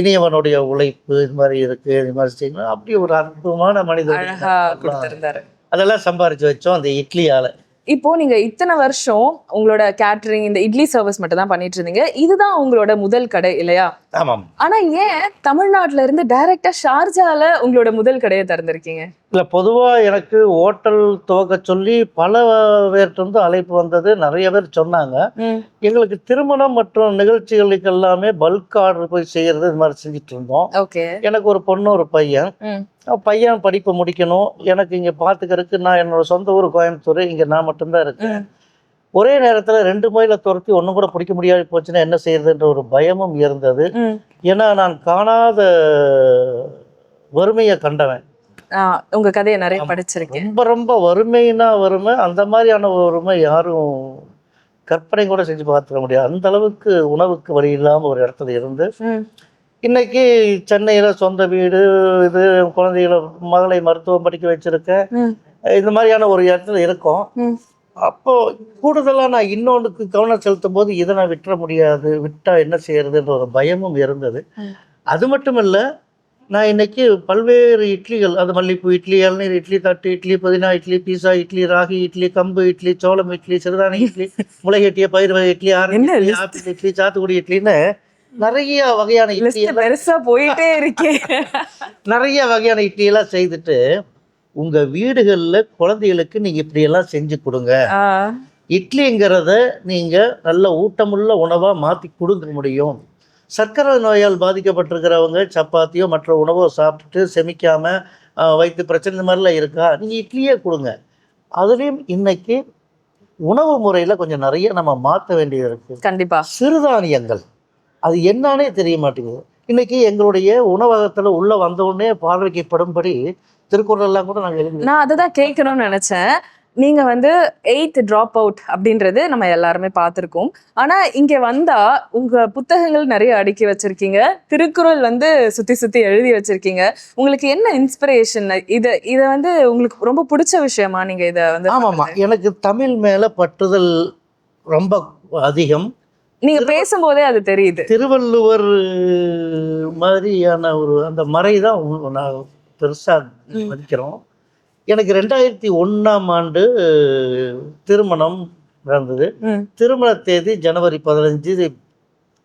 இனியவனுடைய உழைப்பு இது மாதிரி இருக்கு, இது மாதிரி செய்யணும், அப்படி ஒரு அற்புதமான மனிதர். அதெல்லாம் சம்பாரிச்சு வச்சோம் அந்த இட்லியால. இப்போ நீங்க இத்தனை வருஷம் உங்களோட கேட்டரிங், இந்த இட்லி சர்வீஸ் மட்டும் தான் பண்ணிட்டு இருந்தீங்க. இதுதான் உங்களோட முதல் கடை இல்லையா? ஆமாம். ஆனா ஏன் தமிழ்நாட்டுல இருந்து டைரக்டா ஷார்ஜால உங்களோட முதல் கடையை திறந்திருக்கீங்க? இல்லை, பொதுவாக எனக்கு ஹோட்டல் துவக்க சொல்லி பல பேர்கிட்ட அழைப்பு வந்தது. நிறைய பேர் சொன்னாங்க. எங்களுக்கு திருமணம் மற்றும் நிகழ்ச்சிகளுக்கு எல்லாமே பல்க் ஆர்டர் போய் செய்யறது, இது மாதிரி செஞ்சுட்டு இருந்தோம். எனக்கு ஒரு பொண்ணு, ஒரு பையன் படிப்பை முடிக்கணும். எனக்கு இங்கே பார்த்துக்கிறதுக்கு நான் என்னோட சொந்த ஊர் கோயம்புத்தூர், இங்கே நான் மட்டும்தான் இருக்கேன். ஒரே நேரத்தில் 2 மைலை துரத்தி ஒன்றும் கூட பிடிக்க முடியாது போச்சுன்னா என்ன செய்யறதுன்ற ஒரு பயமும் இருந்தது. ஏன்னா நான் காணாத வறுமையை கண்டவன். உங்க கதையை நிறைய படிச்சிருக்கேன். ரொம்ப ரொம்ப வறுமைனா வறுமை, அந்த மாதிரியான வறுமை யாரும் கற்பனை கூட செஞ்சு பார்த்துக்க முடியாது. அந்த அளவுக்கு உணவுக்கு வழி இல்லாமல் ஒரு இடத்துல இருந்து இன்னைக்கு சென்னையில சொந்த வீடு, இது குழந்தைகளை மகளை மருத்துவம் படிக்க வச்சிருக்கேன். இந்த மாதிரியான ஒரு இடத்துல இருக்கோம். அப்போ கூடுதலா நான் இன்னொன்றுக்கு கவனம் செலுத்தும் போது இதை நான் விட்டுற முடியாது, விட்டா என்ன செய்யறதுன்ற ஒரு பயமும் இருந்தது. அது மட்டும் இல்லை, நான் இன்னைக்கு பல்வேறு இட்லிகள், அது மல்லிப்பூ இட்லி, இளநீர் இட்லி, தட்டு இட்லி, புதினா இட்லி, பீஸா இட்லி, ராகி இட்லி, கம்பு இட்லி, சோளம் இட்லி, சிறுதானி இட்லி, முளைகட்டிய பயிர் வகை இட்லி, ஆரஞ்சு ஆப்பிள் இட்லி, சாத்துக்குடி இட்லின்னு நிறைய வகையான இட்லி பெருசா போயிட்டே இருக்கேன். நிறைய வகையான இட்லி எல்லாம் செய்துட்டு உங்க வீடுகள்ல குழந்தைகளுக்கு நீங்க இப்படி எல்லாம் செஞ்சு கொடுங்க. இட்லிங்கிறத நீங்க நல்ல ஊட்டமுள்ள உணவா மாத்தி கொடுக்க முடியும். சர்க்கரை நோயால் பாதிக்கப்பட்டிருக்கிறவங்க சப்பாத்தியோ மற்ற உணவோ சாப்பிட்டுட்டு செமிக்காம வயிற்று பிரச்சனை இந்த மாதிரிலாம் இருக்கா, நீங்கள் இட்லியே கொடுங்க. அதுலேயும் இன்னைக்கு உணவு முறையில் கொஞ்சம் நிறைய நம்ம மாற்ற வேண்டியது இருக்குது. கண்டிப்பாக. சிறுதானியங்கள் அது என்னன்னே தெரிய மாட்டேங்குது. இன்னைக்கு எங்களுடைய உணவகத்தில் உள்ள வந்தவுடனே பார்வைக்கப்படும்படி திருக்குறள்லாம் கூட நாங்கள் எழுதி, நான் அதை தான் கேட்கணும்னு நினச்சேன். நீங்க வந்து 8th ட்ராப் அவுட் அப்படின்றது நம்ம எல்லாருமே பார்த்துருக்கோம். ஆனா இங்க வந்தா உங்க புத்தகங்கள் நிறைய அடுக்கி வச்சிருக்கீங்க, திருக்குறள் வந்து சுத்தி சுத்தி எழுதி வச்சிருக்கீங்க. உங்களுக்கு என்ன இன்ஸ்பிரேஷன்? இதை வந்து உங்களுக்கு ரொம்ப பிடிச்ச விஷயமா நீங்க இதை வந்து? ஆமாம்மா, எனக்கு தமிழ் மேல பற்றுதல் ரொம்ப அதிகம். நீங்க பேசும்போதே அது தெரியுது. திருவள்ளுவர் மாதிரியான ஒரு அந்த மறை தான் நான் பெருசா மதிக்கிறோம். எனக்கு 2001ஆம் ஆண்டு திருமணம் நடந்தது. திருமண தேதி ஜனவரி 15,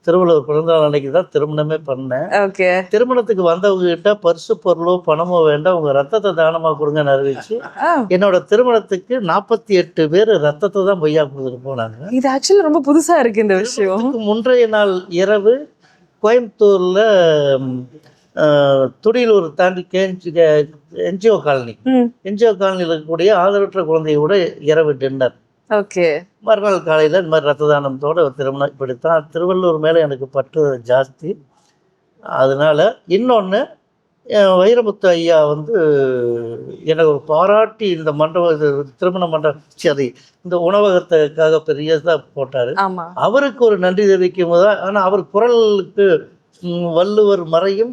திருவள்ளுவர் பிறந்தநாள் அன்னைக்கு தான் திருமணமே பண்ணேன். ஓகே. திருமணத்துக்கு வந்தவங்க கிட்ட பரிசு பொருளோ பணமோ வேண்டாம், உங்க ரத்தத்தை தானமா கொடுங்கன்னு அறிவிச்சு ஆ, என்னோட திருமணத்துக்கு 48 பேர் ரத்தத்தை தான் பொய்யா கொடுத்துட்டு போனாங்க. இது ஆக்சுவலி ரொம்ப புதுசா இருக்கு இந்த விஷயம். திருமணத்துக்கு முன்றைய நாள் இரவு கோயம்புத்தூர்ல துடியலூர் தாண்டி என்ஜிஓ காலனி, ம். என்ஜிஓ காலனியில் இருக்கக்கூடிய ஆதரவற்ற குழந்தையோட இரவு டின்னர். ஓகே. மறுநாள் காலையில் இந்த மாதிரி ரத்த தானத்தோட ஒரு திருமணம். இப்படித்தான் திருவள்ளூர் மேலே எனக்கு பற்று ஜாஸ்தி. அதனால இன்னொன்று, வைரமுத்து ஐயா வந்து எனக்கு ஒரு பாராட்டி இந்த திருமண மண்டபம் அது இந்த உணவகத்துக்காக பெரியதாக போட்டார். ஆமா. அவருக்கு ஒரு நன்றி தெரிவிக்கும் போது தான். ஆனால் அவர் குரலுக்கு வள்ளுவர் மறையும்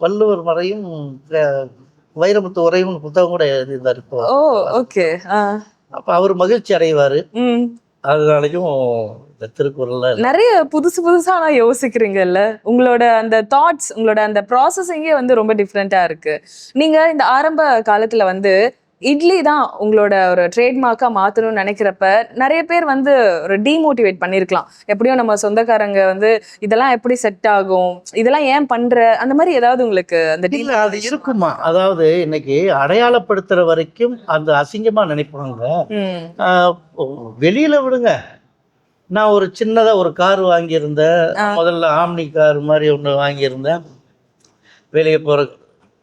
வள்ளுவர் மறையும் வைரமுத்து உரையும் புத்தகம் கூட எழுதியிருந்தார் இப்போ. ஓ, ஓகே. அப்போ அவர் மகிழ்ச்சி அடைவார். ம். அதனாலையும் இந்த திருக்குறள்ல நிறைய புதுசு புதுசா நான் யோசிக்கிறீங்கல்ல. உங்களோட அந்த தாட்ஸ், உங்களோட அந்த ப்ராசஸிங்கே வந்து ரொம்ப டிஃப்ரெண்டா இருக்கு. நீங்க இந்த ஆரம்ப காலத்துல வந்து இட்லி தான் உங்களோட ஒரு ட்ரேட்மார்க்கா மாத்தணும்னு நினைக்கிறப்ப நிறைய பேர் வந்து ஒரு டீமோட்டிவேட் பண்ணிருக்கலாம். எப்படியும் நம்ம சொந்தக்காரங்க வந்து இதெல்லாம் எப்படி செட் ஆகும், இதெல்லாம் ஏன் பண்ற, அந்த மாதிரி ஏதாவது உங்களுக்கு அந்த இல்ல அது இருக்குமா? அதாவது இன்னைக்கு அடையாளப்படுத்துற வரைக்கும் அந்த அசிங்கமா நினைப்பாங்க. வெளியில விடுங்க. நான் ஒரு சின்னதா ஒரு கார் வாங்கியிருந்தேன். முதல்ல ஆம்னி கார் மாதிரி ஒன்று வாங்கியிருந்தேன். வெளியே போற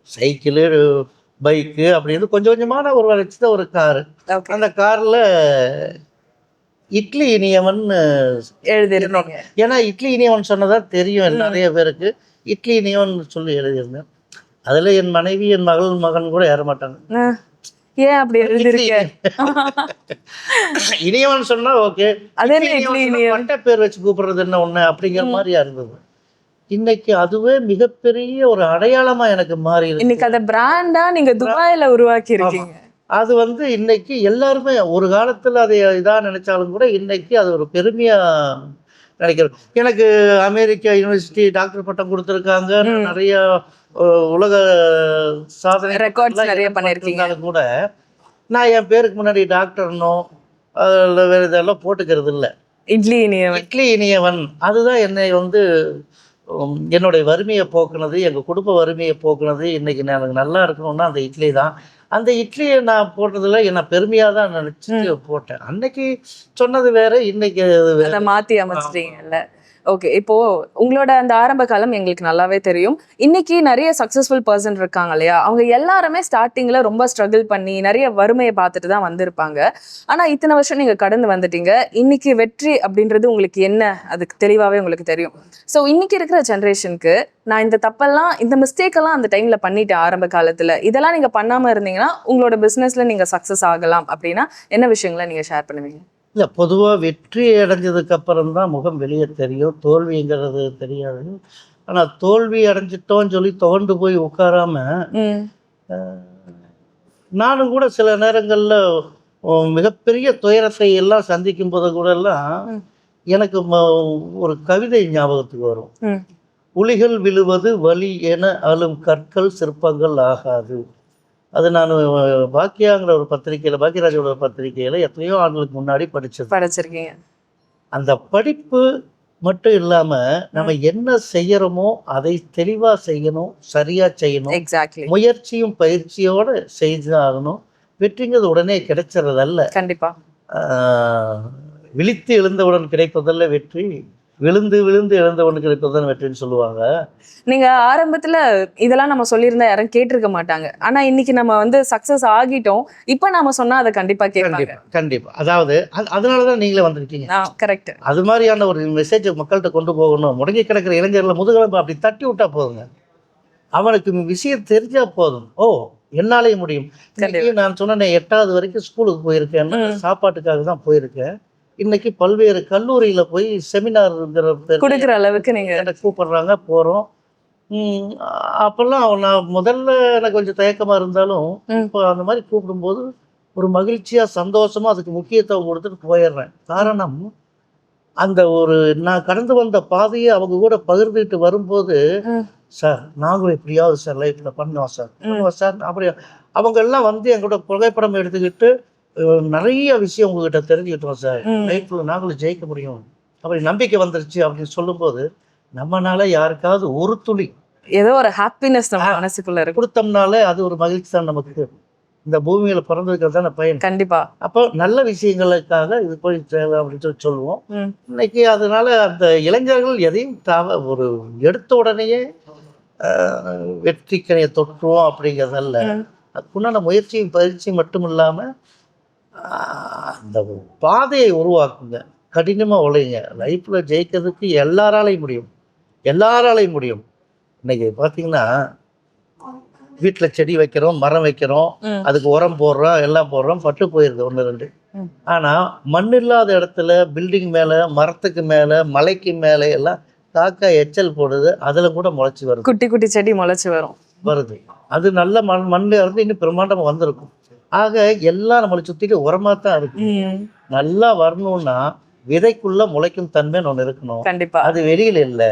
சைக்கிளு, பைக்கு அப்படின்னு கொஞ்சம் கொஞ்சமான ஒரு வளர்ச்சி ஒரு காரு. அந்த கார்ல இட்லி இனியவன் எழுதிருந்தீங்க. ஏன்னா இட்லி இனியவன் சொன்னதா தெரியும் நிறைய பேருக்கு. இட்லி இனியவன் சொல்லி எழுதியிருந்தேன். அதுல என் மனைவி, என் மகன் கூட ஏற மாட்டாங்க. ஏன் அப்படி எழுதிருக்க? இனியவன் சொன்னா ஓகே, பட்ட பேர் வச்சு கூப்பிடுறது என்ன ஒண்ணு அப்படிங்கிற மாதிரியா இருந்தது. இன்னைக்கு அதுவே மிகப்பெரிய ஒரு அடையாளமா எனக்கு மாறி இருக்கு. இன்னைக்கு அத பிராண்டா நீங்க துபாயில உருவாக்கி இருக்கீங்க. அது வந்து இன்னைக்கு எல்லாருமே ஒரு காலத்துல அதை இதா நினைச்சாலும் கூட இன்னைக்கு அது ஒரு பெருமையா நினைக்கிறேன். எனக்கு அமெரிக்கா யூனிவர்சிட்டி டாக்டர் பட்டம் கொடுத்துருக்காங்க. நிறைய உலக சாதனை ரெக்கார்ட்ஸ் நிறைய பண்ணிருக்கீங்க. கூட நான் என் பேருக்கு முன்னாடி டாக்டர்னோ அதில் வேற இதெல்லாம் போட்டுக்கிறது இல்லை. இட்லி இனியவன் அதுதான் என்னை வந்து என்னுடைய வறுமையை போக்குனது, எங்கள் குடும்ப வறுமையை போக்குனது. இன்னைக்கு எனக்கு நல்லா இருக்கணும்னா அந்த இட்லி தான். அந்த இட்லியை நான் போட்டதில் என்னை பெருமையாக தான் நினச்சிட்டு போட்டேன். அன்னைக்கு சொன்னது வேற, இன்னைக்கு அதை மாற்றி அமைச்சிட்டீங்கல்ல. ஓகே. இப்போ உங்களோட அந்த ஆரம்ப காலம் எங்களுக்கு நல்லாவே தெரியும். இன்னைக்கு நிறைய சக்சஸ்ஃபுல் பர்சன் இருக்காங்க இல்லையா, அவங்க எல்லாருமே ஸ்டார்டிங்ல ரொம்ப ஸ்ட்ரகிள் பண்ணி நிறைய வறுமையை பார்த்துட்டு தான் வந்திருப்பாங்க. ஆனா இத்தனை வருஷம் நீங்க கடந்து வந்துட்டீங்க. இன்னைக்கு வெற்றி அப்படின்றது உங்களுக்கு என்ன, அதுக்கு தெளிவாவே உங்களுக்கு தெரியும். ஸோ இன்னைக்கு இருக்கிற ஜென்ரேஷனுக்கு நான் இந்த தப்பெல்லாம், இந்த மிஸ்டேக் எல்லாம் அந்த டைம்ல பண்ணிட்டேன் ஆரம்ப காலத்துல, இதெல்லாம் நீங்க பண்ணாம இருந்தீங்கன்னா உங்களோட பிசினஸ்ல நீங்க சக்சஸ் ஆகலாம் அப்படின்னா என்ன விஷயங்களை நீங்க ஷேர் பண்ணுவீங்க? இல்லை, பொதுவாக வெற்றி அடைஞ்சதுக்கு அப்புறம் தான் முகம் வெளியே தெரியும். தோல்விங்கிறது தெரியாது. ஆனால் தோல்வி அடைஞ்சிட்டோன்னு சொல்லி துவண்டு போய் உட்காராம, நானும் கூட சில நேரங்களில் மிகப்பெரிய துயரத்தை எல்லாம் சந்திக்கும் போது கூட எல்லாம் எனக்கு ஒரு கவிதை ஞாபகத்துக்கு வரும். உளிகள் விழுவது வலி என அழும் கற்கள் சிற்பங்கள் ஆகாது. அது நான் பாக்கியாங்கிற ஒரு பத்திரிகையில், பாக்கியராஜோட பத்திரிகையில் எத்தனையோ ஆண்டுகளுக்கு முன்னாடி படிச்சிருக்கீங்க. அந்த படிப்பு மட்டும் இல்லாமல் நம்ம என்ன செய்யறோமோ அதை தெளிவாக செய்யணும், சரியாக செய்யணும். எக்ஸாக்ட்லி. முயற்சியும் பயிற்சியோடு செய்து ஆகணும். வெற்றிங்கிறது உடனே கிடைச்சிறதல்ல. கண்டிப்பாக. விழித்து எழுந்தவுடன் கிடைப்பதல்ல வெற்றி, விழுந்து விழுந்து எழுந்தவனுக்கு கிடைப்பதுதான் வெற்றின்னு சொல்லுவாங்க. நீங்க ஆரம்பத்துல இதெல்லாம் நம்ம சொல்லியிருந்தா யாரும் கேட்டிருக்க மாட்டாங்க. ஆனா இன்னைக்கு நம்ம வந்து சக்சஸ் ஆகிட்டோம். இப்ப நாம சொன்னா அதை கண்டிப்பா கேட்பாங்க. கண்டிப்பா. அதாவது அதனாலதான் நீங்களே வந்திருக்கீங்க. கரெக்ட். அது மாதிரியான ஒரு மெசேஜ் மக்கள்கிட்ட கொண்டு போகணும். முடங்கி கிடக்கிற இளைஞர்களை முதுகெலும்பு அப்படி தட்டி விட்டா போதுங்க. அவனுக்கு விஷயம் தெரிஞ்சா போதும். ஓ, என்னாலே முடியும். நான் சொன்னேன் 8வது வரைக்கும் ஸ்கூலுக்கு போயிருக்கேன், சாப்பாட்டுக்காக தான் போயிருக்கேன். இன்னைக்கு பல்வேறு கல்லூரியில போய் செமினார்ங்கிற கொடுக்குற அளவுக்கு நீங்க கூப்பிடுறாங்க, போறோம். அப்பெல்லாம் நான் முதல்ல எனக்கு கொஞ்சம் தயக்கமா இருந்தாலும் இப்போ அந்த மாதிரி கூப்பிடும்போது ஒரு மகிழ்ச்சியா சந்தோஷமா அதுக்கு முக்கியத்துவம் கொடுத்துட்டு போயிடுறேன். காரணம், அந்த ஒரு நான் கடந்து வந்த பாதையை அவங்க கூட பகிர்ந்துட்டு வரும்போது, சார் நாங்களும் எப்படியாவது சார் லைஃப்ல பண்ணுவோம் சார் அப்படி அவங்க எல்லாம் வந்து எங்களோட புகைப்படம் எடுத்துக்கிட்டு நிறைய விஷயம் உங்ககிட்ட தெரிஞ்சுக்கிட்டோம் சார், லைஃப்ல நாங்களும் ஜெயிக்க முடியும் அப்படி நம்பிக்கை வந்துருச்சு அப்படின்னு சொல்லும்போது நம்மனால யாருக்காவது ஒரு துளி ஏதோ ஒரு ஹாப்பினஸ் நம்ம மனசுக்குள்ள இருக்கு. கொடுத்தோம்னாலே அது ஒரு மகிழ்ச்சி தான் நமக்கு. இந்த பூமியில பிறந்திருக்கிறது தானே பயன். கண்டிப்பா. அப்போ நல்ல விஷயங்களுக்காக இது போய் தேவை அப்படின்னு சொல்லுவோம். இன்னைக்கு அதனால அந்த இளைஞர்கள் எதையும் ஒரு எடுத்த உடனேயே வெற்றிக்கனையை தொற்றுவோம் அப்படிங்கிறதல்ல. அதுக்குண்டான முயற்சியும் பயிற்சியும் மட்டும் இல்லாமல் அந்த பாதையை உருவாக்குங்க, கடினமாக உழைங்க. லைஃப்பில் ஜெயிக்கிறதுக்கு எல்லாராலையும் முடியும், எல்லாராலையும் முடியும். இன்னைக்கு பார்த்தீங்கன்னா வீட்டில் செடி வைக்கிறோம், மரம் வைக்கிறோம், அதுக்கு உரம் போடுறோம், எல்லாம் போடுறோம், பட்டு போயிடுது 1 2. ஆனால் மண் இல்லாத இடத்துல பில்டிங் மேலே, மரத்துக்கு மேலே, மலைக்கு மேலே எல்லாம் காக்கா எச்சல் போடுது, அதில் கூட முளைச்சி வருது, குட்டி குட்டி செடி முளைச்சி வருது. அது நல்ல மண்ணில் இருந்து இன்னும் பிரம்மாண்டமாக வந்திருக்கும். ஆக எல்லாம் நம்மளை சுற்றிட்டு உரமாக தான் இருக்கு. நல்லா வரணும்னா விதைக்குள்ள முளைக்கும் தன்மைன்னு ஒன்று இருக்கணும். கண்டிப்பா. அது வெளியில இல்லை,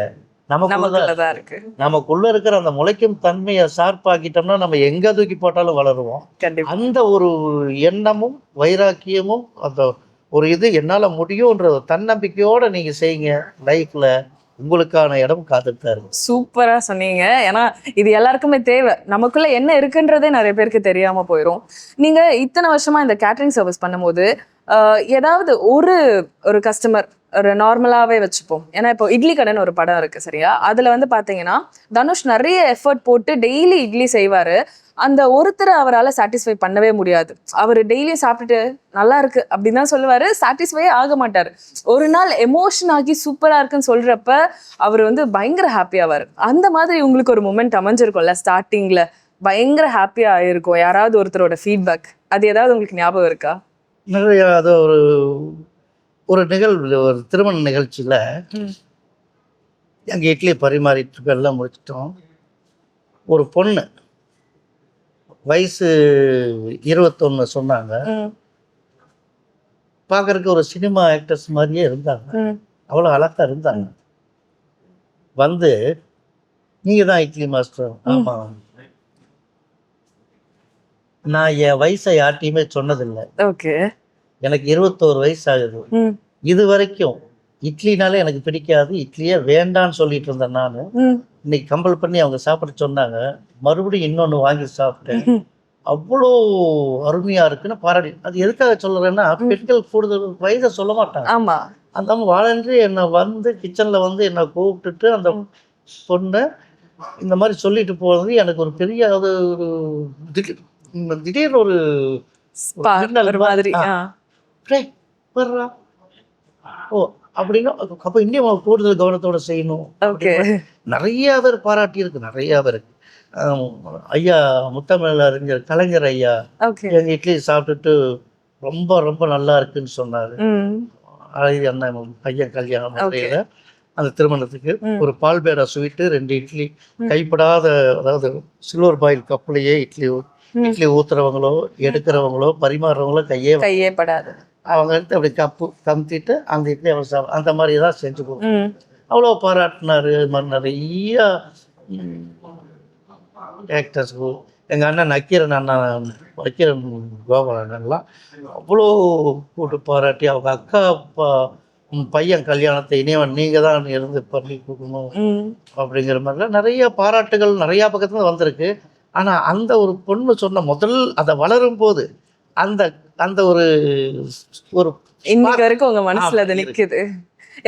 நமக்குள்ளதான் இருக்கு. நமக்குள்ள இருக்கிற அந்த முளைக்கும் தன்மையை ஷார்ப்பாக்கிட்டோம்னா நம்ம எங்க தூக்கி போட்டாலும் வளருவோம். அந்த ஒரு எண்ணமும் வைராக்கியமும் அந்த ஒரு இது என்னால முடியும்ன்ற தன்னம்பிக்கையோட நீங்க செய்யுங்க. லைஃப்ல உங்களுக்கான இடம் காத்துட்டு தான் இருக்கு. சூப்பரா சொன்னீங்க. ஏன்னா இது எல்லாருக்குமே தேவை. நமக்குள்ள என்ன இருக்குன்றதே நிறைய பேருக்கு தெரியாம போயிடும். நீங்க இத்தனை வருஷமா இந்த கேட்டரிங் சர்வீஸ் பண்ணும்போது ஏதாவது ஒரு கஸ்டமர் ஒரு நார்மலாவே வச்சுப்போம். ஏன்னா இப்போ இட்லி கடைன்னு ஒரு படம் இருக்கு சரியா, அதுல வந்து பாத்தீங்கன்னா தனுஷ் நிறைய எஃபர்ட் போட்டு டெய்லி இட்லி செய்வாரு. அந்த ஒருத்தரை அவரால் சாட்டிஸ்ஃபை பண்ணவே முடியாது. அவர் டெய்லியும் சாப்பிட்டுட்டு நல்லா இருக்கு அப்படின்னு தான் சொல்லுவாரு, சாட்டிஸ்ஃபை ஆக மாட்டார். ஒரு நாள் எமோஷன் ஆகி சூப்பரா இருக்குன்னு சொல்றப்ப அவர் வந்து பயங்கர ஹாப்பி ஆவார். அந்த மாதிரி உங்களுக்கு ஒரு மொமெண்ட் அமைஞ்சிருக்கும்ல, ஸ்டார்டிங்ல பயங்கர ஹாப்பியா ஆயிருக்கும் யாராவது ஒருத்தரோட ஃபீட்பேக், அது ஏதாவது உங்களுக்கு ஞாபகம் இருக்கா? நிறைய. அது ஒரு நிகழ்வு, ஒரு திருமண நிகழ்ச்சியில் எங்கள் இட்லி பரிமாறிட்டு எல்லாம் முடிச்சிட்டோம். ஒரு பொண்ணு வயசு 21 சொன்னாங்க. பார்க்கறதுக்கு ஒரு சினிமா ஆக்டர்ஸ் மாதிரியே இருந்தாங்க, அவ்வளோ அழகா இருந்தாங்க. வந்து நீங்கள் தான் இட்லி மாஸ்டர்? ஆமாம். நான் என் வயசை யார்ட்டையுமே சொன்னதில்லை. ஓகே. எனக்கு 21 வயசு ஆகுது. இது வரைக்கும் இட்லினாலே எனக்கு பிடிக்காது, இட்லியே வேண்டான்னு சொல்லிட்டு இருந்தேன் நான். இன்னைக்கு கம்பல் பண்ணி அவங்க சாப்பிட சொன்னாங்க, மறுபடியும் இன்னொன்று வாங்கி சாப்பிட்டேன். அவ்வளோ அருமையா இருக்குன்னு பாராட்டி. அது எதுக்காக சொல்றேன்னா, பெண்கள் கூடுதல் வயதை சொல்ல மாட்டாங்க. ஆமா. அந்த வாழன்றி என்னை வந்து கிச்சன்ல வந்து என்னை கூப்பிட்டுட்டு அந்த பொண்ணை இந்த மாதிரி சொல்லிட்டு போறது எனக்கு ஒரு பெரிய அது ஒரு திடீர்னு ஒரு மாதிரி. ஓ அப்படின்னு. அப்போ இன்னும் கூடுதல் கவனத்தோட செய்யணும். நிறைய பேர் பாராட்டி இருக்கு, நிறைய பேருக்கு. ஐயா முத்தமிழ் அறிஞர் கலைஞர் ஐயா எங்க இட்லி சாப்பிட்டுட்டு ரொம்ப ரொம்ப நல்லா இருக்குன்னு சொன்னாரு. அழகி அண்ணன் பையன் கல்யாணம் முறையில அந்த திருமணத்துக்கு ஒரு பால் பேடா ஸ்வீட்டு, 2 இட்லி கைப்படாத, அதாவது சில்வர் பாயில் கப்புலையே இட்லி ஊத்துறவங்களோ எடுக்கிறவங்களோ பரிமாறுறவங்களோ கையே படாது. அவங்க எடுத்து அப்படி கப்பு கமுத்திட்டு அந்த இட்லி அவங்க அந்த மாதிரி தான் செஞ்சு கொடுக்கும். அவ்வளோ பாராட்டினாரு. இது மாதிரி நிறைய ஆக்டர்ஸ், எங்கள் அண்ணன் நக்கீரன் அண்ணன், நக்கீரன் கோபாலண்ணன்லாம் அவ்வளோ கூட்டு பாராட்டி அவங்க அக்கா பையன் கல்யாணத்தை இனிவன் நீங்கள் தான் இருந்து பண்ணி கொடுக்கணும் அப்படிங்கிற மாதிரிலாம் நிறைய பாராட்டுகள் நிறையா பக்கத்துல வந்திருக்கு. ஆனால் அந்த ஒரு பொண்ணு சொன்ன முதல் அதை வளரும் போது அந்த அந்த ஒரு இன்னைக்கு வரைக்கும் உங்க மனசுல அது நிக்குது.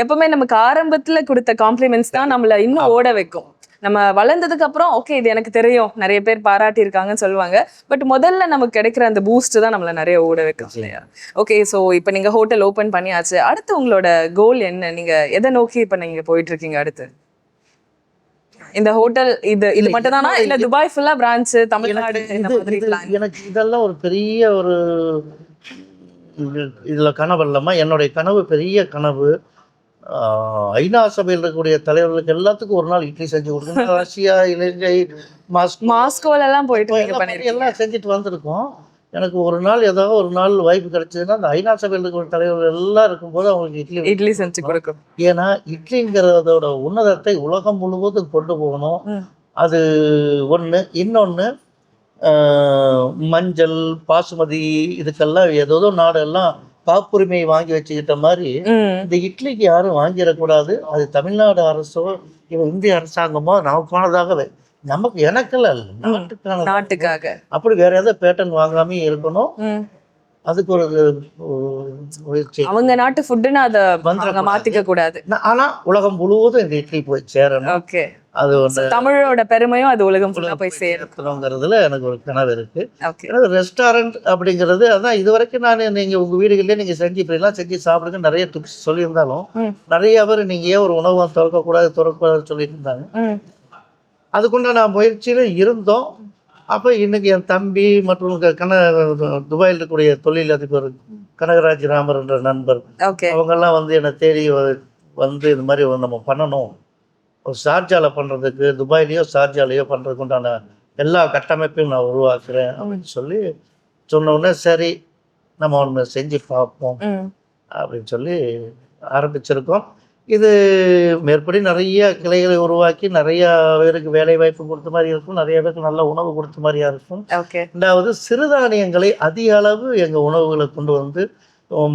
எப்பவுமே நமக்கு ஆரம்பத்துல கொடுத்த காம்ப்ளிமெண்ட்ஸ் தான் நம்மள இன்னும் ஓட வைக்கும். நம்ம வளர்ந்ததுக்கு அப்புறம் ஓகே இது எனக்கு தெரியும், நிறைய பேர் பாராட்டி இருக்காங்கன்னு சொல்லுவாங்க. பட் முதல்ல நமக்கு கிடைக்கிற அந்த பூஸ்ட் தான் நம்மள நிறைய ஓட வைக்கும் இல்லையா? ஓகே, ஸோ இப்போ நீங்க ஹோட்டல் ஓபன் பண்ணியாச்சு, அடுத்து உங்களோட கோல் என்ன? நீங்க எதை நோக்கி இப்போ நீங்க போயிட்டு இருக்கீங்க அடுத்து? இந்த ஹோட்டல் இது மட்டும் தானா இல்ல துபாய் ஃபுல்லா பிரான்ச், தமிழ்நாடு இந்த மாதிரி பிளான்? எனக்கு இதெல்லாம் ஒரு பெரிய ஒரு இதுல கனவு இல்லம்மா. என்னுடைய கனவு பெரிய கனவு. ஐநா சபையில் இருக்கக்கூடிய தலைவர்களுக்கு எல்லாத்துக்கும் ஒரு நாள் இட்லி செஞ்சு கொடுக்கணும். ரஷ்யா, இலங்கை, மாஸ்கோல எல்லாம் போயிட்டு எல்லாம் செஞ்சுட்டு வந்திருக்கோம். எனக்கு ஒரு நாள் ஏதாவது ஒரு நாள் வாய்ப்பு கிடைச்சதுன்னா அந்த ஐநா சபையில் இருக்கிற தலைவர்கள் எல்லாம் இருக்கும்போது அவங்களுக்கு இட்லி செஞ்சு கொடுக்கும். ஏன்னா இட்லிங்கிறதோட உன்னதத்தை உலகம் முழுவதும் கொண்டு போகணும். அது ஒன்று. இன்னொன்று, மஞ்சள், பாசுமதி இதுக்கெல்லாம் ஏதோ நாடெல்லாம் காப்புரிமையை வாங்கி வச்சுக்கிட்ட மாதிரி இந்த இட்லிக்கு யாரும் வாங்கிடக்கூடாது. அது தமிழ்நாடு அரசோ இல்லை இந்திய அரசாங்கமோ நமக்கானதாக நமக்கு எனக்கெல்லாம் இல்லை, நாட்டுக்காக. அப்படி வேற ஏதாவது பேட்டன் வாங்காமே இருக்கணும். அதுக்கு ஒரு அவங்க நாட்டு ஃபுட்டுன்னு அதை மாத்திக்க கூடாது. ஆனா உலகம் முழுவதும் இந்த இட்லி போய் சேரணும். ஓகே, அது ஒன்று தமிழோட பெருமையும் அது உலகம் ஃபுல்லா போய் சேரணுங்கிறதுல எனக்கு ஒரு கனவு இருக்கு. எனக்கு ரெஸ்டாரண்ட் அப்படிங்கிறது அதான் இது வரைக்கும் நான் நீங்க உங்க வீடுகளிலே நீங்க செஞ்சு இப்படிலாம் செஞ்சு சாப்பிடுங்க நிறைய டிப்ஸ் சொல்லியிருந்தாலும் நிறைய பேர் நீங்க ஏன் ஒரு உணவகம் திறக்கக்கூடாதுன்னு சொல்லிட்டு இருந்தாங்க. அதுக்குண்டான முயற்சியில இருந்தோம். அப்போ இன்னைக்கு என் தம்பி மற்றும் துபாயில் இருக்கக்கூடிய தொழில் அதிபர் கனகராஜ் ராமர் என்ற நண்பர் அவங்கெல்லாம் வந்து என்னை தேடி வந்து இது மாதிரி நம்ம பண்ணணும், ஒரு ஷார்ஜாவில் பண்ணுறதுக்கு துபாயிலையோ ஷார்ஜாலையோ பண்ணுறதுக்கு உண்டான எல்லா கட்டமைப்பையும் நான் உருவாக்குறேன் அப்படின்னு சொல்லி சொன்னோடனே சரி நம்ம ஒன்று செஞ்சு பார்ப்போம் அப்படின்னு சொல்லி ஆரம்பிச்சிருக்கோம். இது மேற்படி நிறைய கிளைகளை உருவாக்கி நிறைய பேருக்கு வேலை வாய்ப்பு கொடுத்த மாதிரி இருக்கும், நிறைய பேருக்கு நல்ல உணவு கொடுத்த மாதிரியா இருக்கும். ரெண்டாவது சிறுதானியங்களை அதிக அளவு எங்கள் உணவுகளை கொண்டு வந்து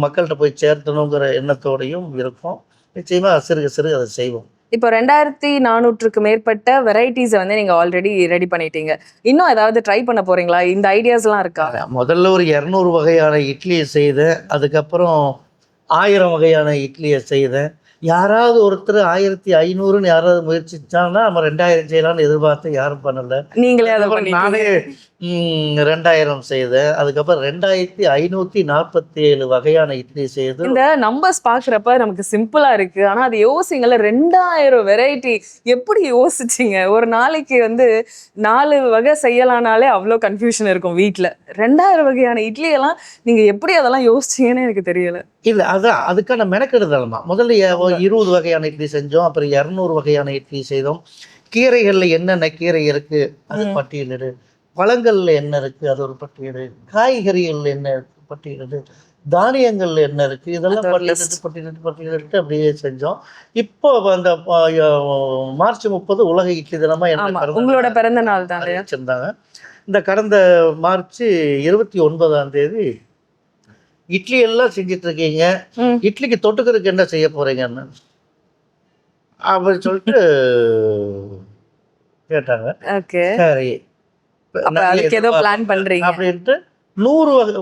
மக்கள்கிட்ட போய் சேர்த்தணுங்கிற எண்ணத்தோடையும் இருக்கும். நிச்சயமா சிறுக சிறுக அதை செய்வோம். இப்போ 2400க்கு மேற்பட்ட வெரைட்டிஸை வந்து நீங்க ஆல்ரெடி ரெடி பண்ணிட்டீங்க. இன்னும் ஏதாவது ட்ரை பண்ண போறீங்களா? இந்த ஐடியாஸ்லாம் இருக்கா? முதல்ல ஒரு 200 வகையான இட்லியை செய்தேன். அதுக்கப்புறம் 1000 வகையான இட்லியை செய்தேன். யாராவது ஒருத்தர் 1500ன்னு யாராவது முயற்சிச்சாங்கன்னா நம்ம 2000 செய்யலாம்னு எதிர்பார்த்து யாரும் பண்ணல. நீங்களே நானே 2000 செய்தேன். அதுக்கப்புறம் 2547 வகையான இட்லி செய்து. இந்த நம்பர்ஸ் பாக்குறப்ப நமக்கு சிம்பிளா இருக்கு, ஆனா அது யோசிங்கல 2000 வெரைட்டி எப்படி யோசிச்சிங்க? ஒரு நாளைக்கு வந்து 4 வகை செய்யலானாலே அவ்வளோ கன்ஃபியூஷன் இருக்கும் வீட்டில். 2000 வகையான இட்லி எல்லாம் நீங்க எப்படி அதெல்லாம் யோசிச்சீங்கன்னு எனக்கு தெரியல. இல்லை அதான் அதுக்கான மெனக்கெடுதல்மா. முதல்ல 20 வகையான இட்லி செஞ்சோம், அப்புறம் 200 வகையான இட்லி செய்தோம். கீரைகளில் என்னென்ன கீரை இருக்கு அது பட்டியலிடு, பழங்கள்ல என்ன இருக்கு அது ஒரு பட்டியலிடு, காய்கறிகள்ல என்ன இருக்கு பட்டியலிடு, தானியங்கள்ல என்ன இருக்கு இதெல்லாம் பட்டியலிட்டு அப்படியே செஞ்சோம். இப்போ அந்த மார்ச் 30 உலக இட்லி தினமா உங்களோட பிறந்த நாள் தான் வச்சிருந்தாங்க. இந்த கடந்த மார்ச் 29ஆம் தேதி இட்லி எல்லாம் செஞ்சிட்டு இருக்கீங்க, இட்லிக்கு தொட்டுக்கிறதுக்கு என்ன செய்ய போறீங்கன்னு அப்படி சொல்லிட்டு கேட்டாங்க. சரி அப்படின்ட்டு 100 வகை,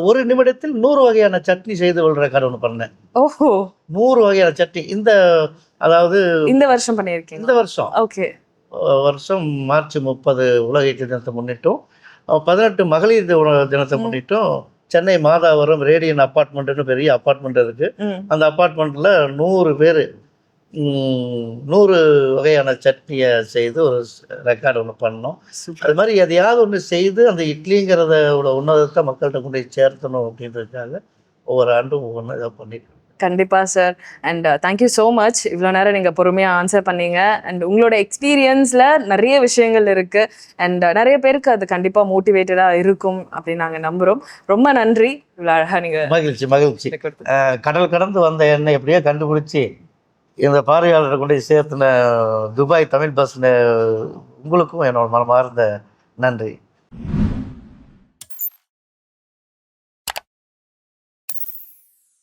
ஒரு நிமிடத்தில் 100 வகையான சட்னி செய்து கொள்ற கடவுள் பண்ணேன். 100 வகையான சட்னி. அதாவது இந்த வருஷம் பண்ணியிருக்கேன். இந்த வருஷம் மார்ச் 30 உலக இட்லி தினத்தை முன்னிட்டும் 18 மகளிர் தினத்தை முன்னிட்டும் சென்னை மாதாவரம் ரேடியன் அப்பார்ட்மெண்ட்னு பெரிய அப்பார்ட்மெண்ட் இருக்கு. அந்த அப்பார்ட்மெண்ட்ல 100 பேர் 100 வகையான சட்னியை செய்து ஒரு ரெக்கார்டு ஒன்று பண்ணோம். அது மாதிரி எதையாவது ஒன்று செய்து அந்த இட்லிங்கிறத உன்னதத்தை மக்கள்கிட்ட கொண்டு போய் சேர்த்தணும் அப்படின்றதுக்காக ஒவ்வொரு ஆண்டும் ஒவ்வொன்று இதை பண்ணிட்டு. கண்டிப்பாக sir. And thank you so much. இவ்வளோ நேரம் நீங்கள் பொறுமையாக ஆன்சர் பண்ணீங்க. அண்ட் உங்களோட எக்ஸ்பீரியன்ஸில் நிறைய விஷயங்கள் இருக்குது. அண்ட் நிறைய பேருக்கு அது கண்டிப்பாக மோட்டிவேட்டடாக இருக்கும் அப்படின்னு நாங்கள் நம்புகிறோம். ரொம்ப நன்றி. இவ்வளோ அழகாக நீங்கள் மகிழ்ச்சி. கடல் கடந்து வந்த எண்ணெய் எப்படியோ கண்டுபிடிச்சி இந்த பார்வையாளரை கொண்டு சேர்த்துன துபாய் தமிழ் பஸ் உங்களுக்கும் என்னோட மனமார்ந்த நன்றி.